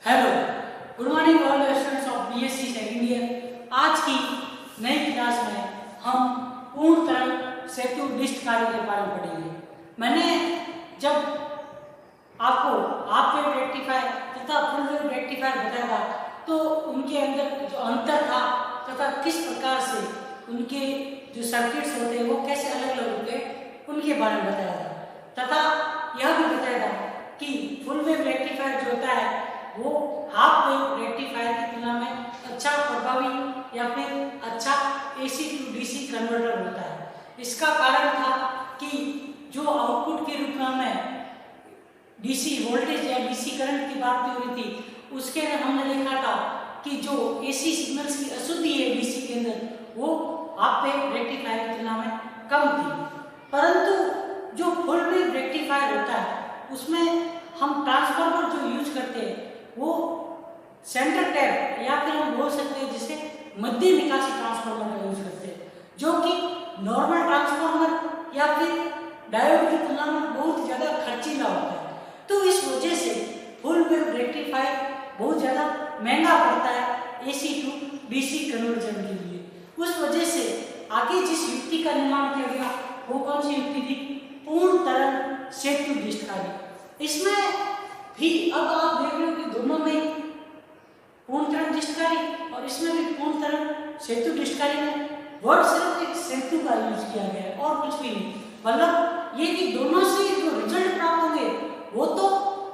Hello, good morning all students of BSc second year. आज की नई क्लास में हम पूर्ण तरंग सेतु डिस्ट कार्य के बारे में पढ़ेंगे। मैंने जब आपको हाफ वेव रेक्टिफायर तथा फुल वेव रेक्टिफायर बताया था तो उनके अंदर जो अंतर था तथा किस प्रकार से उनके जो सर्किट्स होते हैं वो कैसे अलग अलग होते हैं उनके बारे में बताया था तथा यह भी बताया था कि फुल वेव रेक्टिफायर जो होता है वो हाफ वेव रेक्टिफायर की तुलना में अच्छा प्रभावी या फिर अच्छा एसी टू डीसी कन्वर्टर होता है। इसका कारण था कि जो आउटपुट के रूप में हमें डीसी वोल्टेज या डीसी करंट की बात हो रही थी उसके अंदर हमने देखा था कि जो एसी सिग्नल्स की अशुद्धि है डीसी के अंदर वो हाफ वेव रेक्टिफायर की तुलना में कम थी, परंतु जो फुल वेव रेक्टिफायर होता है उसमें हम ट्रांसफार्मर जो यूज करते हैं वो सेंटर टैप या फिर हम बोल सकते हैं जिसे मध्य निकासी ट्रांसफार्मर का यूज करते हैं, जो कि नॉर्मल ट्रांसफार्मर या फिर डायोड की तुलना में बहुत ज़्यादा खर्चीला होता है। तो इस वजह से फुल वेव रेक्टिफायर बहुत ज़्यादा महंगा पड़ता है एसी टू डीसी कन्वर्जन के लिए। उस वजह से आगे जिस युक्ति का निर्माण किया गया वो कौन सी युक्ति थी? पूर्ण तरंग सेतु डिस्ट कार्य। इसमें भी अब आप देख रहे हो कि दोनों में पूर्ण तरंग डिस्ट कार्य और इसमें भी पूर्ण तरंग सेतु डिस्ट कार्य में वर्ड सिर्फ एक सेतु का यूज किया गया है और कुछ भी नहीं। मतलब ये कि दोनों से जो रिजल्ट प्राप्त होंगे वो तो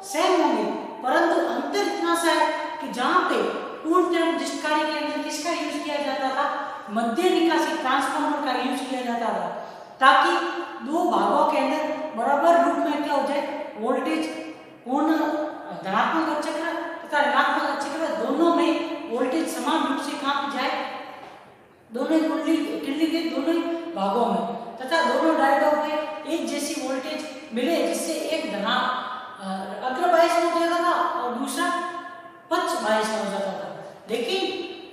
सेम होंगे, परंतु अंतर इतना सा है कि जहाँ पे पूर्ण तरंग डिस्ट कार्य के अंदर किसका यूज किया जाता था? मध्य निकासी ट्रांसफार्मर का यूज किया जाता था, ताकि दो भागों के अंदर बराबर रूप में क्या हो जाए, वोल्टेज पूर्ण धनात्मक चक्र तथा ऋणात्मक चक्र दोनों में वोल्टेज समान रूप से कहाँ जाए, दोनों कुंडली के दोनों भागों में, तथा दोनों डायोडों पे एक जैसी वोल्टेज मिले, जिससे एक अग्र बायस हो जाता था और दूसरा पक्ष बायस हो जाता था। लेकिन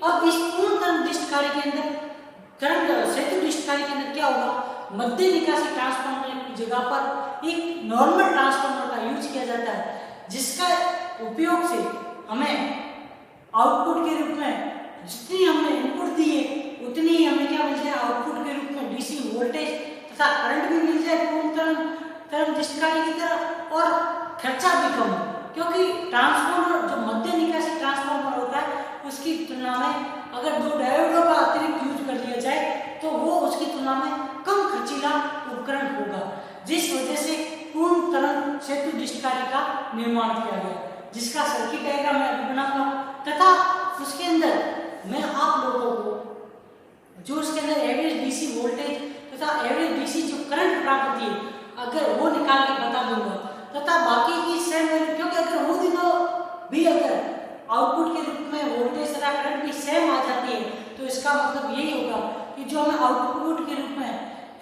अब इस पूर्ण तरंग डिस्ट कार्य के अंदर करंट सेतु डिस्ट कार्य के अंदर क्या होगा, मध्य निकासी ट्रांसफार्मर की जगह पर एक नॉर्मल ट्रांसफार्मर का यूज किया जाता है, जिसका उपयोग से हमें आउटपुट के रूप में जितनी हमने इनपुट दी है उतनी ही हमें क्या मिल जाए, आउटपुट के रूप में डीसी वोल्टेज तथा करंट भी मिल जाए पूर्ण तरंग डिस्ट कार्य की तरह, और खर्चा भी कम हो, क्योंकि ट्रांसफार्मर जो मध्य निकासी ट्रांसफार्मर होता है उसकी तुलना में अगर दो डायोडों का अतिरिक्त यूज कर लिया जाए तो वो उसकी तुलना में कम खर्चीला उपकरण होगा, जिस वजह से पूर्ण तरंग सेतु डिस्ट कार्य का निर्माण किया गया, जिसका सर्किट डायग्राम मैं अभी बनाऊंगा, तथा उसके अंदर मैं आप लोगों को जो उसके अंदर एवरेज डीसी वोल्टेज तथा एवरेज डीसी जो करंट प्राप्त होती है अगर वो निकाल के बता दूंगा, तथा बाकी की सेम वैल्यू, क्योंकि अगर वो दिनों भी अगर आउटपुट के रूप में वोल्टेज तथा करंट भी सेम आ जाती है तो इसका मतलब यही होगा कि जो हमें आउटपुट के रूप में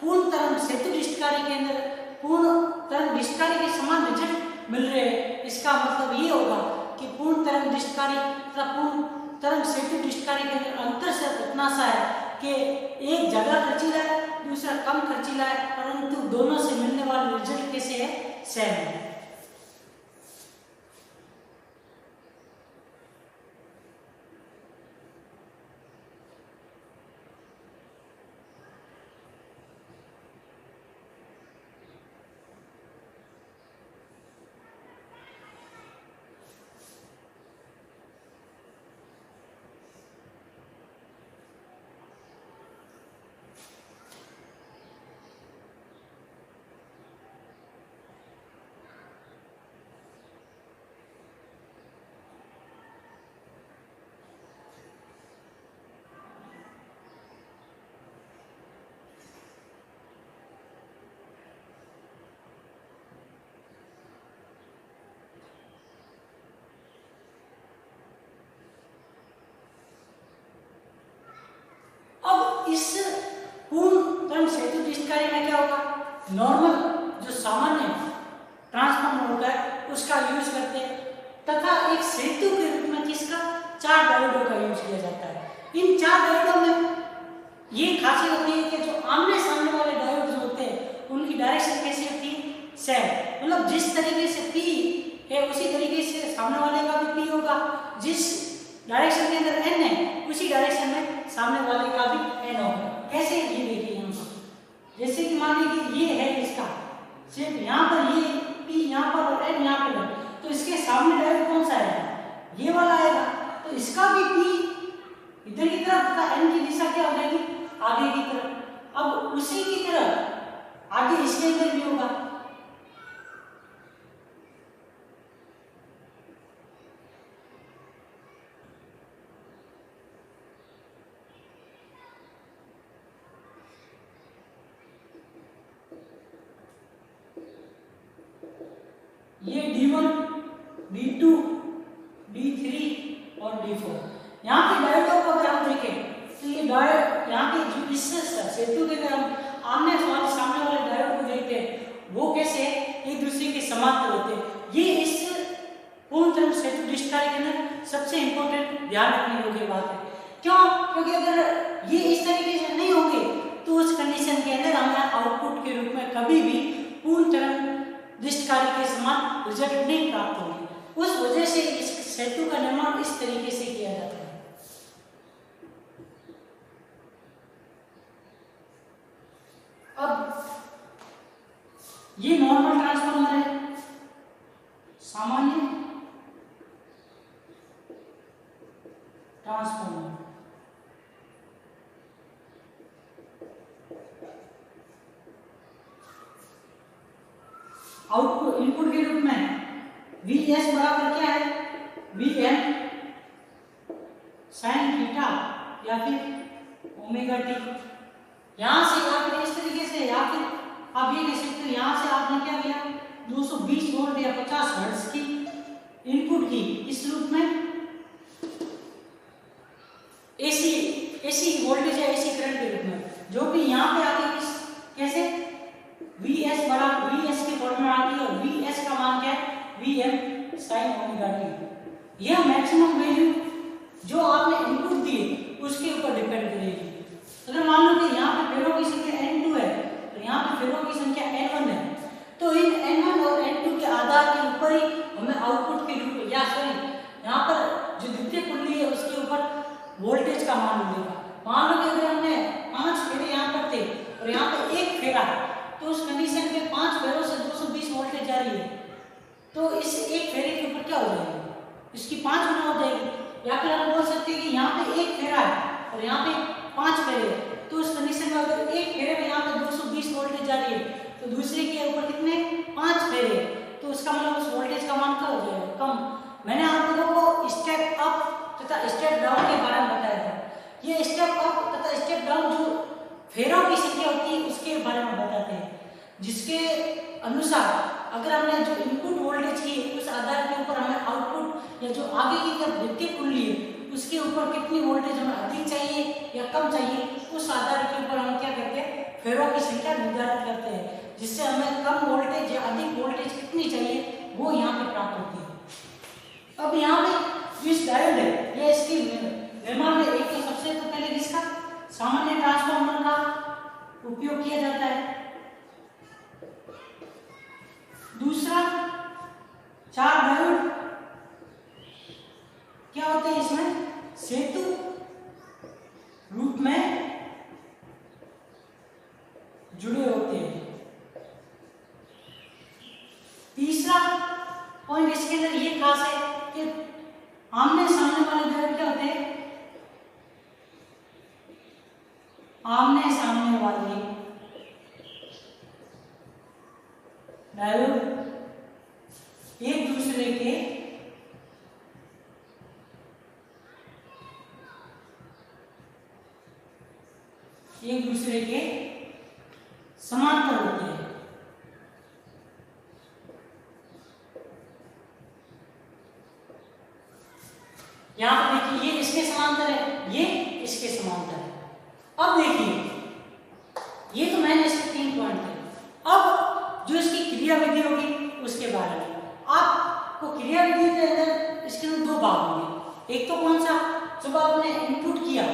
पूर्ण तरंग सेतु डिस्ट कार्य के अंदर पूर्ण तरंग डिस्ट कार्य के समान रिजल्ट मिल रहे हैं, इसका मतलब ये होगा कि पूर्ण तरंग डिस्ट कार्य तथा पूर्ण तरंग सेतु डिस्ट कार्य के अंदर अंतर सिर्फ इतना सा है कि एक ज्यादा खर्चीला है दूसरा कम खर्चीला है, परंतु दोनों से मिलने वाले रिजल्ट कैसे है, सेम है। इस पूर्ण तरंग सेतु डिस्ट कार्य में क्या होगा, नॉर्मल जो सामान्य ट्रांसफार्मर होता है उसका यूज करते हैं, तथा एक सेतु के रूप में किसका, 4 डायोडों का यूज किया जाता है। इन 4 डायोडों में ये खासियत होती है कि जो आमने सामने वाले डायोड होते हैं उनकी डायरेक्शन कैसी होती है, सेम, मतलब जिस तरीके से पी उसी तरीके से सामने वाले का भी P होगा। जिस डायरेक्शन के अंदर N है उसी डायरेक्शन में सामने वाले का भी N होगा। कैसे, ये देखिए यहाँ पर, जैसे कि मान लीजिए ये है इसका सिर्फ यहाँ पर ये P यहाँ पर और N यहाँ पर है, तो इसके सामने डायरेक्ट कौन सा आएगा, ये वाला आएगा। तो इसका भी P इधर की तरफ तथा N की दिशा क्या हो जाएगी, आगे की तरफ। अब उसी की तरफ आगे इसके इधर भी होगा। ये D1, D2, D3 और D4 यहाँ के डायोड को अगर हम देखें तो ये डायोड यहाँ के जो इस सेतु के अंदर हम आमने सामने वाले डायोड को देखते हैं, वो कैसे एक दूसरे के समांतर होते हैं। ये इस पूर्णतः सेतु डिश कार्य के अंदर सबसे इंपॉर्टेंट ध्यान रखने योग्य बात है। क्यों? क्योंकि अगर ये इस तरीके से नहीं होंगे तो उस कंडीशन के अंदर हमें आउटपुट के रूप में कभी भी पूर्णतः दृष्ट कार्य के समान रिजल्ट नहीं प्राप्त होंगे। उस वजह से इस सेतु का निर्माण इस तरीके से किया जाता है। अब ये नॉर्मल ट्रांसफार्मर है, सामान्य ट्रांसफार्मर। आउटपुट इनपुट के रूप में Vs बराबर क्या है, Vm sin थीटा या फिर ओमेगा टी। यहां से या फिर इस तरीके से, या फिर आप ये कह सकते हो यहां से आपने क्या किया, 220 वोल्ट या 50 हर्ट्ज की इनपुट की इस रूप में एसी वोल्टेज या एसी करंट के रूप में, जो कि यहाँ पे आके कैसे Vs बराबर Vs के फॉर्मूला आती है और Vs का मान क्या है, Vm sin ओमेगा टी। यह मैक्सिमम वैल्यू जो आपने इनपुट दिए उसके ऊपर डिपेंड करेगी। अगर मान लो कि यहाँ पे फेरों की संख्या N2 है तो यहाँ पे फेरों की संख्या N1 है, तो इन N1 और N2 के आधार के ऊपर ही हमें आउटपुट के रूप में, या सॉरी यहाँ पर जो द्वितीय कुंडली है उसके ऊपर वोल्टेज का मान मिलेगा। मान लो कि अगर हमने 5 फेरे यहाँ पर थे और यहाँ पे एक फेरा, तो उस कंडीशन में 5 फेरों से 220 वोल्टेज जा रही है, तो इस एक फेरे के ऊपर क्या हो जाएगी, इसकी 5 गुना हो जाएगी। या फिर हम बोल सकते हैं कि यहाँ पे एक फेरा है और यहाँ पे 5 फेरे हैं, तो उस कंडीशन में अगर एक फेरे में यहाँ पे 220 वोल्टेज जा रही है तो दूसरे के ऊपर कितने 5 फेरे, तो उसका मतलब उस वोल्टेज का मान क्या हो जाएगा, कम। मैंने आप लोगों को स्टेप अप तथा स्टेप डाउन के बारे में बताया था। ये स्टेप अप तथा स्टेप डाउन जो फेरों की संख्या होती है उसके बारे में बताते हैं, जिसके अनुसार अगर हमने जो इनपुट वोल्टेज की उस आधार के ऊपर हमें आउटपुट या जो आगे की तरफ द्वितीय कुंडली है उसके ऊपर कितनी वोल्टेज हमें अधिक चाहिए या कम चाहिए, उस आधार के ऊपर हम क्या करते हैं, फेरों की संख्या निर्धारित करते हैं, जिससे हमें कम वोल्टेज या अधिक वोल्टेज कितनी चाहिए वो यहाँ पे प्राप्त होती है। अब यहाँ पे इस डायोड है या इसकी निर्माण में एक तो सबसे तो पहले किसका, सामान्य ट्रांसफार्मर का उपयोग किया जाता है। दूसरा 4 डायोड क्या होते हैं इसमें, सेतु रूप में जुड़े होते हैं। तीसरा पॉइंट इसके अंदर ये खास है कि आमने सामने वाले डायोड क्या होते हैं, आमने सामने वाले डायोड एक दूसरे के समांतर होते हैं। यहां पर देखिए ये इसके समांतर है, ये इसके समांतर है। अब देखिए ये तो मैंने इसके 3 पॉइंट थे। अब जो इसकी क्रियाविधि होगी उसके बारे में आपको, क्रियाविधि के अंदर इसके 2 भाग होंगे। एक तो कौन सा, जब आपने इनपुट किया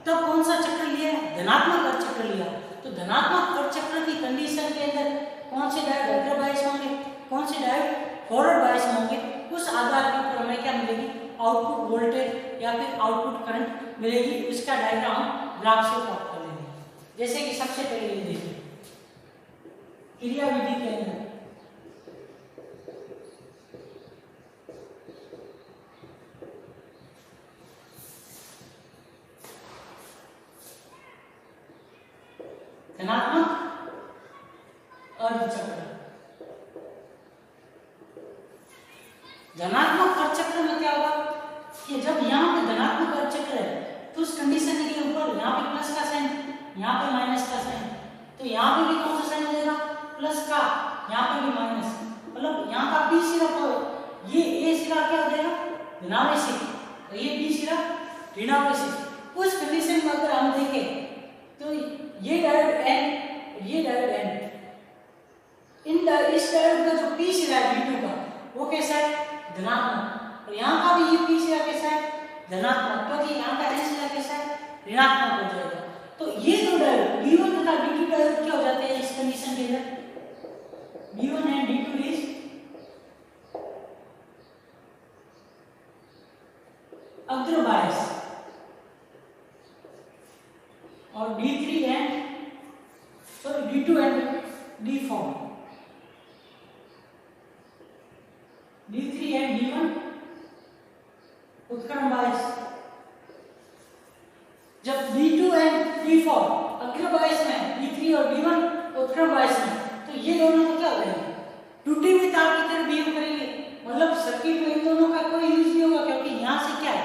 तब कौन सा चक्र लिया, धनात्मक अर्ध चक्र लिया, तो धनात्मक अर्ध चक्र की कंडीशन के अंदर कौन से डायोड अग्रबायस होंगे, कौन से डायोड फॉरवर्ड बायस में होंगे, उस आधार के ऊपर हमें क्या मिलेगी, आउटपुट वोल्टेज या फिर आउटपुट करंट मिलेगी। उसका डायग्राम हम ग्राफ से प्राप्त कर लेंगे। जैसे कि सबसे पहले ये देखिए क्रिया विधि के अंदर धनात्मक अर्धचक्र, धनात्मक अर्धचक्र में क्या होगा कि जब यहाँ पे धनात्मक अर्धचक्र है तो उस कंडीशन के ऊपर यहाँ पे प्लस का साइन, यहाँ पे माइनस का साइन, तो यहाँ पे भी कौन सा साइन मिलेगा, प्लस का, यहाँ पे भी माइनस, मतलब यहाँ का बी सिरा तो ये ए सिरा क्या हो जाएगा, धनावेशिक, और ये बी सिरा ऋणावेशिक। उस कंडीशन में अगर हम देखें तो ये डायोड एन, ये डायोड एन, इस डायोड का जो पी सिरा है V2 का वो कैसा है, धनात्मक, और यहाँ का भी ये पी सिरा कैसा है, धनात्मक, क्योंकि यहाँ का एन सिरा कैसा है, ऋणात्मक हो जाएगा। तो ये दो डायोड D1 तथा D2 डायोड क्या हो जाते हैं इस कंडीशन के अंदर, D1 एंड D2 इज अग्र बायस, और D3 and D2 and D4, D3 and D1 उत्क्रम बायस। जब D2 एंड D4 अग्र बायस में, D3 और D1 उत्क्रम बायस में, तो ये दोनों को क्या हो जाएंगे, टूटी हुई तार की तरह बिहेव करेंगे, मतलब सर्किट में इन दोनों का कोई यूज नहीं होगा, क्योंकि यहाँ से क्या है,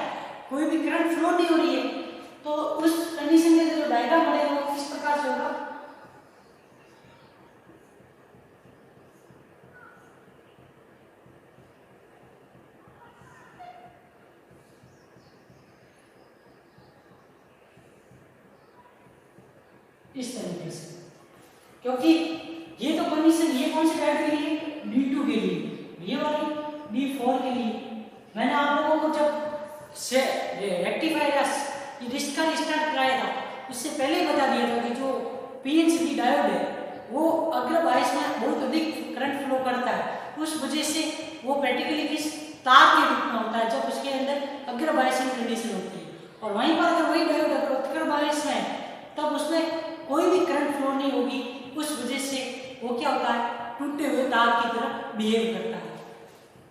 कोई भी करंट फ्लो नहीं हो रही है। तो उस कंडीशन में जो डायग्राम बनेगा वो किस प्रकार से होगा, इस तरीके से, क्योंकि ये तो कंडीशन, ये कौन सी डायोड के लिए, D2 के लिए, ये वाली D4 के लिए। मैंने आप लोगों को जब से रेक्टिफायर का रिश्ता स्टार्ट कराया था उससे पहले बता दिया था कि जो PNCD डायोड है वो अग्र बायस में बहुत अधिक करंट फ्लो करता है, उस वजह से वो प्रैक्टिकली किस तार के रूप में होता है जब उसके अंदर अग्र बायसिंग कंडीशन होती है। और वहीं पर अगर वही डायोड अगर उत्तर बायस में है तब उसमें कोई भी करंट फ्लो नहीं होगी, उस वजह से वो क्या होता है, टूटे हुए तार की तरह बिहेव करता है।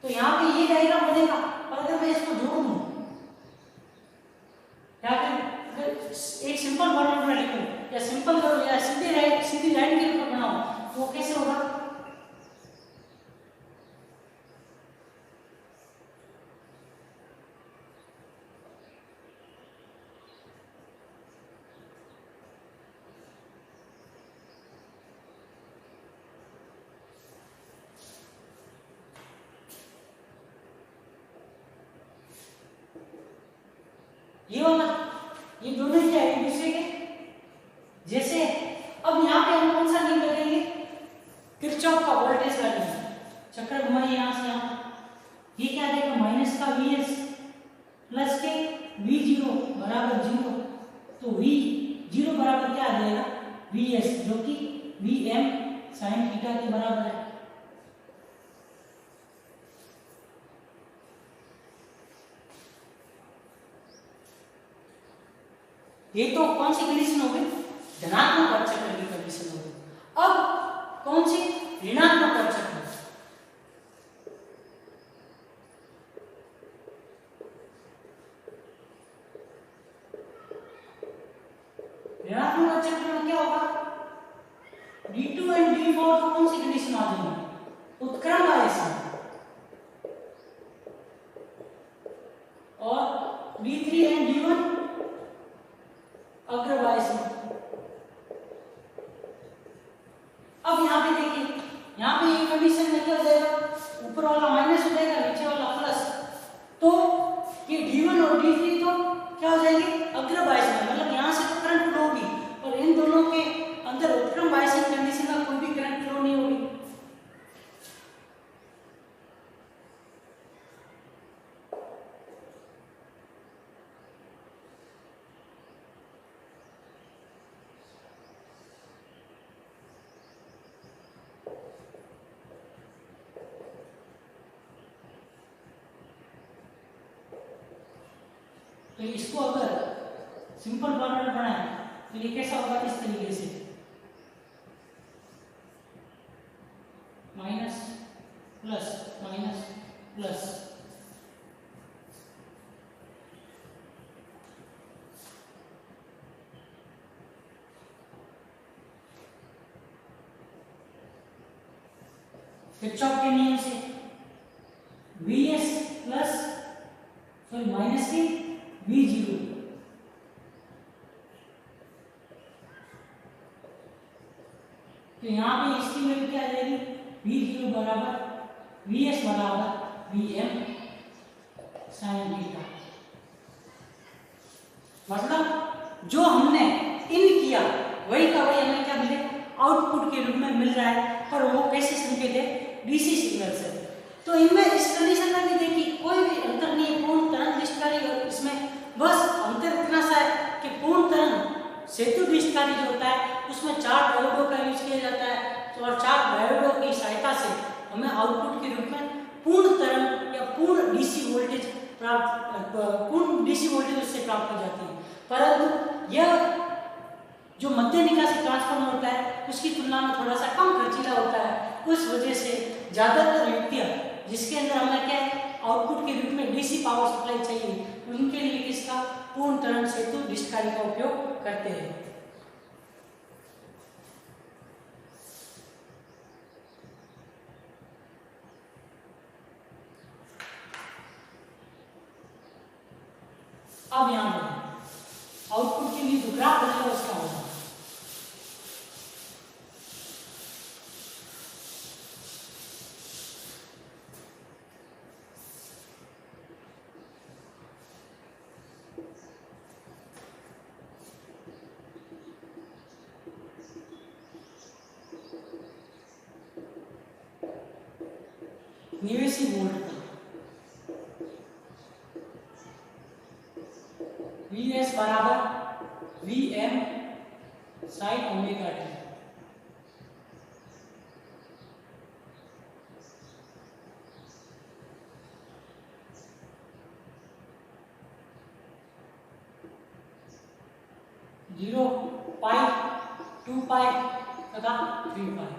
तो यहाँ पे ये डायग्राम बनेगा, और अगर मैं इसको जोड़ दूं या फिर एक सिंपल फॉर्मूला लिखूं या सिंपल करूं या सीधी लाइन के ऊपर बनाऊं तो वो कैसे होगा, ये वाला, ये दोनों क्या है एक दूसरे के जैसे। अब यहाँ पे हम कौन सा नियम लगाएंगे, किरचॉफ का वोल्टेज का नियम, चक्कर घुमाइए यहाँ से यहाँ, ये क्या देगा, माइनस का Vs प्लस के V0 बराबर 0, तो V0 बराबर क्या आ जाएगा, Vs, जो कि Vm sin थीटा के बराबर है। ये तो कौन सी कंडीशन हो गई, धनात्मक अर्धचक्र की कंडीशन हो गई। अब कौन सी, ऋणात्मक अर्धचक्र, ऋणात्मक अर्धचक्र में क्या होगा, D2 एंड D4 को कौन सी कंडीशन आ जाएगी, उत्क्रम बायस और D3 एंड D1 अग्र बायस। अब यहाँ पे देखिए, यहाँ पे ये कंडीशन में क्या हो जाएगा, ऊपर वाला माइनस हो जाएगा, नीचे वाला प्लस, तो ये D1 और D3 तो क्या हो जाएंगे, अग्र बायस में, मतलब यहाँ से तो करंट फ्लो होगी और इन दोनों के अंदर उत्क्रम बायसिंग कंडीशन का कोई भी करंट फ्लो नहीं होगी। तो इसको अगर सिंपल फॉर्मूला बनाए तो ये कैसा होगा, इस तरीके से minus plus minus plus, Kirchhoff के नियम से Vs प्लस सॉरी माइनस के V0, तो यहाँ पे इसकी वैल्यू क्या आ जाएगी, V0 बराबर Vs बराबर Vm साइन थीटा। मतलब जो हमने इन किया वही का वही हमें क्या मिले, आउटपुट के रूप में मिल रहा है, पर वो कैसे संकेत है, डीसी सिग्नल से। तो इनमें इस कंडीशन में भी देखिए कोई भी अंतर नहीं है, पूर्ण तरंग डिस्टकारी, और इसमें बस अंतर इतना सा है कि पूर्ण तरंग सेतु डिस्टकारी जो होता है उसमें 4 डायोडों का यूज किया जाता है, तो और 4 डायोडों की सहायता से हमें आउटपुट के रूप में पूर्ण तरंग या पूर्ण डीसी वोल्टेज पूर्ण डीसी वोल्टेज उससे प्राप्त हो जाती है। परंतु यह जो मध्य निकासी ट्रांसफार्मर होता है उसकी तुलना में थोड़ा सा कम खर्चीला होता है, उस वजह से ज्यादातर युक्तियां जिसके अंदर हमें क्या है, आउटपुट के रूप में डीसी पावर सप्लाई चाहिए, उनके लिए इसका पूर्ण तरंग सेतु डिस्टकारी का उपयोग करते हैं। अब यहां पर आउटपुट के लिए जो ग्राफ बनेगा उसका होगा निवेशी वोल्ट का Vs बराबर Vm sine omega T. Zero पाई 2 पाई तथा 3 पाई।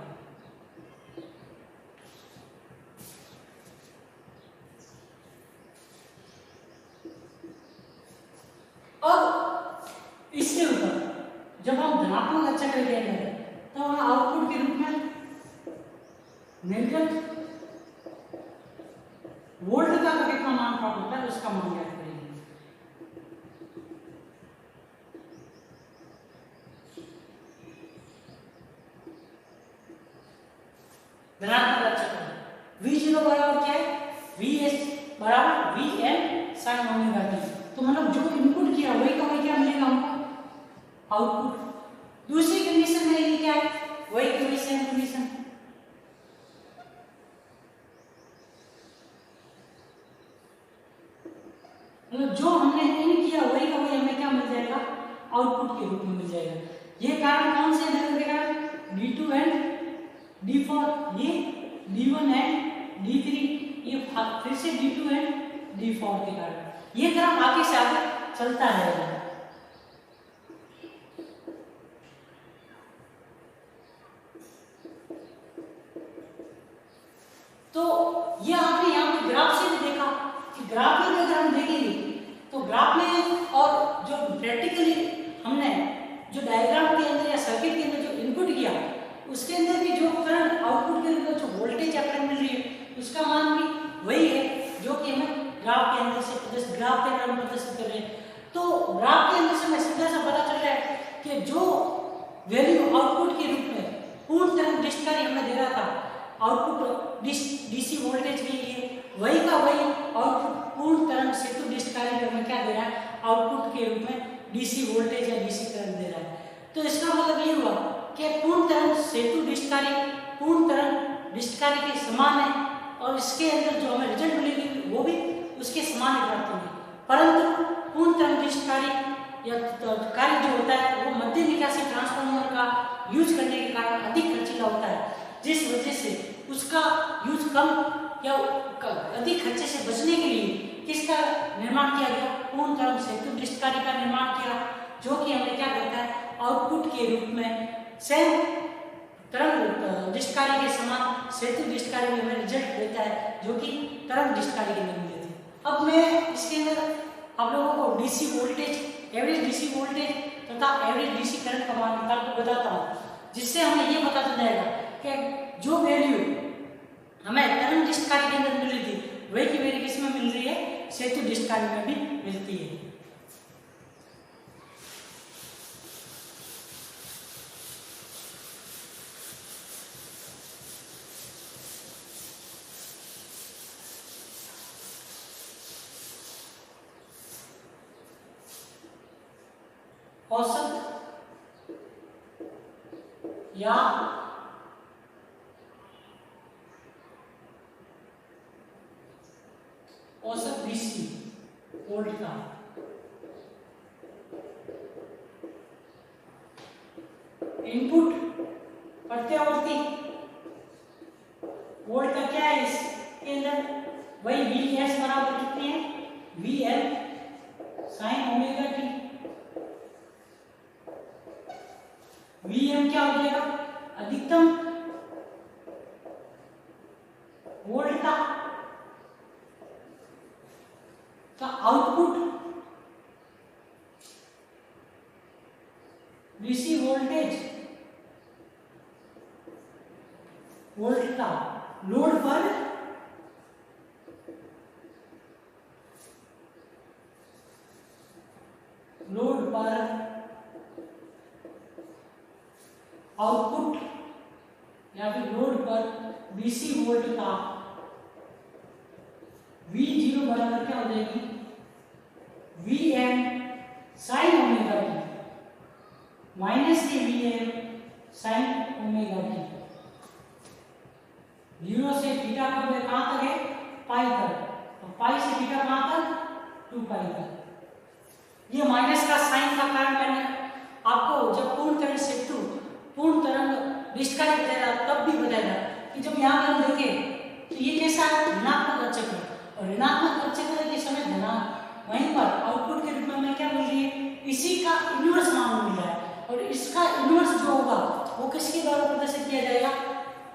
अब इसके ऊपर जब हम धनात्मक अच्छा कर दिया जाए तो हम आउटपुट के रूप में निर्गत वोल्ट का कितना मान प्राप्त होता है उसका मान ज्ञात करेंगे। धनात्मक अच्छा V0 बराबर क्या है, Vs बराबर Vn साइन ओमेगा टी। तो मतलब जो इनपुट किया वही का वही क्या मिलेगा हमको, आउटपुट। दूसरी कंडीशन में ये क्या है, वही कंडीशन मतलब जो हमने इन किया वही का वही हमें क्या मिल जाएगा, आउटपुट के रूप में मिल जाएगा। ये कारण कौन से है, D2 एंड D4, ये D1 एंड D3, ये फिर से D2 एंड D4 के कारण ये क्रम आगे से आगे चलता रहेगा। तो ये आपने यहाँ पे ग्राफ से भी देखा कि ग्राफ में अगर हम देखेंगे तो ग्राफ में और जो प्रैक्टिकली हमने जो डायग्राम के अंदर या सर्किट के अंदर जो इनपुट किया उसके अंदर भी जो करंट आउटपुट के अंदर जो वोल्टेज या करंट मिल रही है उसका मान भी वही है जो कि हमें ग्राफ के अंदर से ग्राफ के अंदर प्रदर्शित कर रहे हैं। तो ग्राफ के अंदर से हमें सीधा सा पता चल रहा है कि जो वैल्यू आउटपुट के रूप में पूर्ण तरंग डिस्टकारी हमें दे रहा था, आउटपुट डीसी वोल्टेज के लिए वही का वही आउटपुट पूर्ण तरंग सेतु डिस्टकारी हमें क्या दे रहा है, आउटपुट के रूप में डीसी वोल्टेज या डीसी करंट दे रहा है। तो इसका मतलब ये हुआ कि पूर्ण तरंग सेतु डिस्टकारी पूर्ण तरंग डिस्टकारी के समान है और इसके अंदर जो हमें रिजल्ट मिलेगी वो भी उसके समान प्राप्त होगी। परंतु पूर्ण तरंग डिस्टकारी या कार्य जो होता है वो मध्य निकासी ट्रांसफार्मर का यूज करने के कारण अधिक खर्चीला होता है, जिस वजह से उसका यूज कम या अधिक खर्चे से बचने के लिए किसका निर्माण किया गया, पूर्ण तरंग सेतु डिस्टकारी का निर्माण किया, जो कि हमें क्या करता है आउटपुट के रूप में सेम तरंग डिस्टकारी के समान सेतु डिस्टकारी में हमें रिजल्ट देता है, जो कि तरंग डिस्टकारी के निर्मित है। अब मैं इसके अंदर आप लोगों को DC voltage, average DC voltage तथा एवरेज डीसी करंट का मान निकाल कर बताता हूँ, जिससे हमें ये पता चल जाएगा कि जो वैल्यू हमें तरंग डिस्टकारी के अंदर मिल रही थी वही की वैल्यू किस में मिल रही है, सेतु डिस्टकारी में भी मिलती है। औसत या औसत डीसी वोल्ट का इनपुट प्रत्यावर्ती वोल्ट का क्या है इसके अंदर, वही वी एस बराबर कितने हैं, V L sine omega T. Vm क्या हो जाएगा, अधिकतम वोल्ट का आउटपुट डीसी वोल्टेज वोल्ट का लोड पर आउटपुट या फिर लोड पर डीसी वोल्ट का V0 बराबर क्या हो जाएगी, Vm sine omega T minus के Vm साइन ओमेगा टी। 0 से थीटा का वैल्यू कहां तक है, पाई तक, तो पाई से थीटा कहां तक, 2 पाई तक। ये माइनस का साइन का कारण मैंने आपको जब पूर्ण तरंग सेतु पूर्ण तरंग डिस्टकारी बताया तब भी बताया कि जब यहाँ पर हम देखें तो ये कैसा ऋणात्मक अचक्र, और ऋणात्मक अचक्र के समय धना वहीं पर आउटपुट के रूप में हमें क्या मिल रही है, इसी का इनवर्स मान मिल रहा है, और इसका इनवर्स जो होगा वो किसके द्वारा प्रदर्शित किया जाएगा,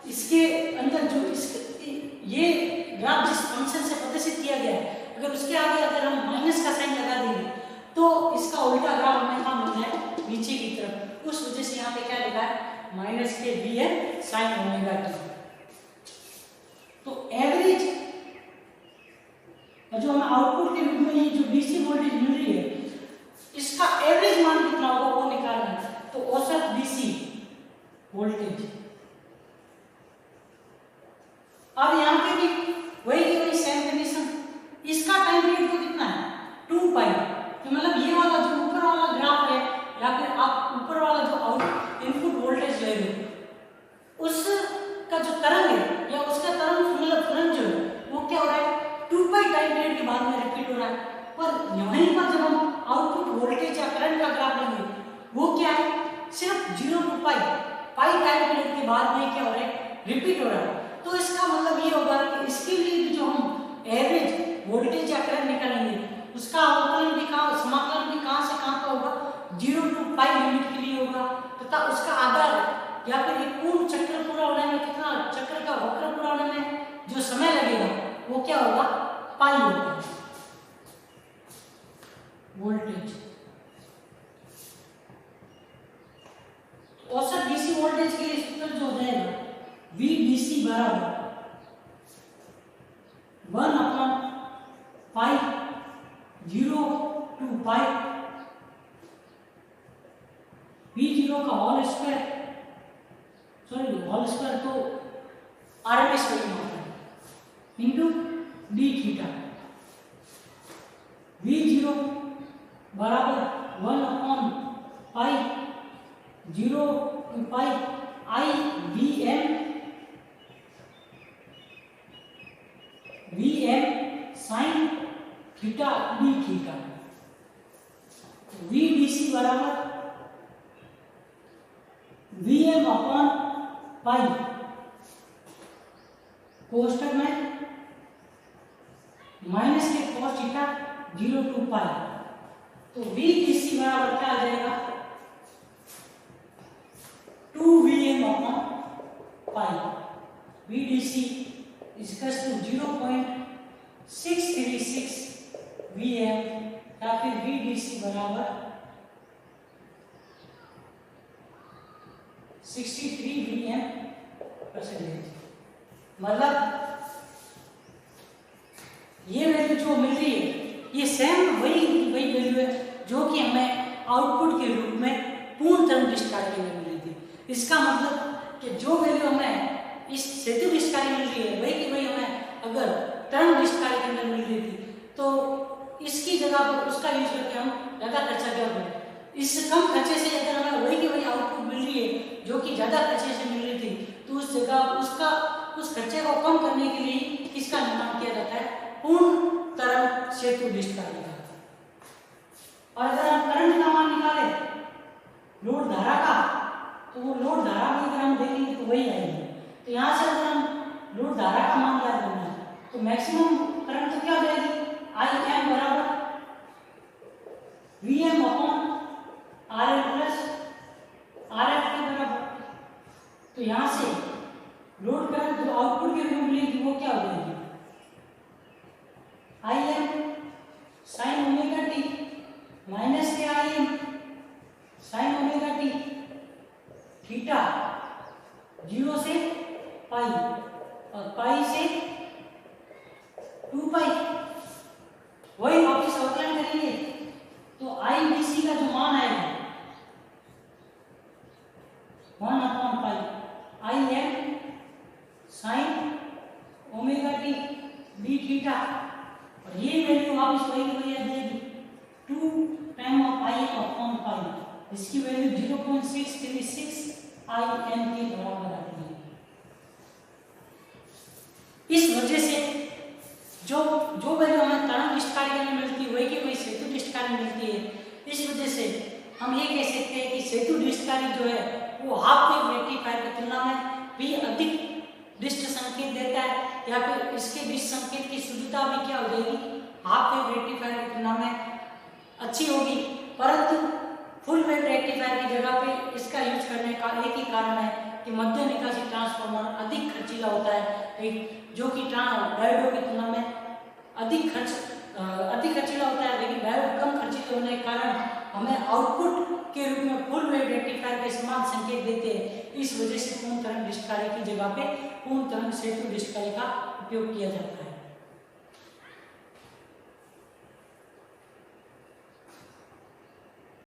इसके अंदर जो ये ग्राफ जिस फंक्शन से प्रदर्शित किया गया है, अगर उसके आगे अगर हम माइनस का साइन लगा देंगे तो इसका उल्टा ग्राफ हमें कहाँ मिल रहा है, नीचे की तरफ। उस वजह से यहाँ पे क्या लिखा है, माइनस के Vm साइन ओमेगा टी। तो एवरेज जो हमें आउटपुट के रूप में ये जो डीसी वोल्टेज मिल रही है इसका एवरेज मान कितना होगा वो निकालना है। तो औसत डीसी वोल्टेज, अब यहाँ पे भी वही सेम कंडीशन, इसका टाइम पीरियड तो कितना है, 2 पाई। तो मतलब ये वाला जो ऊपर वाला ग्राफ है या फिर आप ऊपर वाला जो आउट इनपुट वोल्टेज ले रहे हो उसका जो तरंग है या उसका तरंग मतलब तरंग जो है वो क्या हो रहा है, 2 पाई टाइम पीरियड के बाद में रिपीट हो रहा है। पर यहीं पर जब हम आउटपुट वोल्टेज या करंट का ग्राफ लेंगे वो क्या है, सिर्फ 0 to पाई टाइम पीरियड के बाद में क्या हो रहा है, रिपीट हो रहा है। तो इसका मतलब ये होगा कि इसके लिए भी जो हम एवरेज वोल्टेज या करंट निकालेंगे उसका अवकलन भी कहाँ, समाकलन भी कहाँ से कहाँ का होगा, 0 to पाई लिमिट के लिए होगा, तथा उसका आधार या फिर एक पूर्ण चक्र पूरा होने में कितना, चक्र का वक्र पूरा होने में जो समय लगेगा वो क्या होगा, पाई होगा। वोल्टेज औसत डीसी वोल्टेज के लिए सूत्र जो हो जाएगा V DC बराबर 1/पाई 0 to पाई V0 का whole square, sorry whole square तो RMS वैल्यू होता है, इंटू डी थीटा। V0 बराबर 1/पाई 0 to pi I Vm sine theta d theta. VDC बराबर Vm/पाई कोष्टक में माइनस के cos थीटा 0 to पाई। तो VDC बराबर क्या आ जाएगा 2Vm upon pi. VDC is equal to 0.636 Vm या फिर VDC बराबर 63 Vm परसेंटेज। मतलब ये वैल्यू जो मिल रही है ये सेम वही वैल्यू है जो कि हमें आउटपुट के रूप में पूर्ण तरंग डिस्चार्ज के लिए मिली थी। इसका मतलब कि जो वैल्यू हमें इस सेतु डिस्चार्ज मिल रही है वही की वही हमें अगर तरंग डिस्चार्ज के अंदर मिल रही थी तो इसकी जगह पर उसका यूज करके हम ज्यादा खर्चा क्या करें। इस कम खर्चे से अगर हमें वही की वही आउटपुट मिल रही है जो कि ज्यादा खर्चे से मिल रही थी तो उस जगह उस खर्चे को कम करने के लिए किसका निर्माण किया जाता है पूर्ण तरंग सेतु डिस्चार्ज का। और अगर हम करंट का मान निकाले लोड धारा का तो वो लोड धारा भी अगर हम देखेंगे तो वही आएगी। तो यहाँ से अगर हम लोड धारा का मान याद करना है तो मैक्सिमम करंट तो क्या हो जाएगी IM बराबर VM upon RL plus RF के बराबर। तो यहाँ से लोड करंट जो आउटपुट के रूप में मिलेगी वो क्या हो जाएगी IM sin omega T minus के IM sin omega T theta 0 से पाई और पाई से 2 पाई। वही वापिस अवकलन करेंगे तो IBC का जो मान आएगा 1 upon pi IM sin omega T D theta और ये वैल्यू वापिस वही आ जाएगी 2 time of IM upon pi. इसकी वैल्यू 0.636 IM के बराबर आती है। इस वजह से जो वैल्यू हमें तरंग डिस्चार्ज के लिए मिलती है वही की वही सेतु डिस्चार्ज मिलती है। इस वजह से हम ये कह सकते हैं कि सेतु डिस्चार्ज जो है वो हाफ वेव रेक्टिफायर की तुलना में भी अधिक डिस्ट संकेत देता है या फिर इसके डिस्ट संकेत की शुद्धता भी क्या हो जाएगी हाफ वेव रेक्टिफायर की तुलना में अच्छी होगी। परंतु फुल वेव रेक्टिफायर की जगह पे इसका यूज करने का एक ही कारण है कि मध्य निकासी ट्रांसफार्मर अधिक खर्चीला होता है जो कि डायोडों की तुलना में अधिक खर्चीला होता है लेकिन डायोड कम खर्चीले होने के कारण हमें आउटपुट के रूप में फुल वेव रेक्टिफायर के समान संकेत देते हैं। इस वजह से पूर्ण तरंग डिस्चार्ज की जगह पे पूर्ण तरंग सेतु डिस्चार्ज का उपयोग किया जाता है।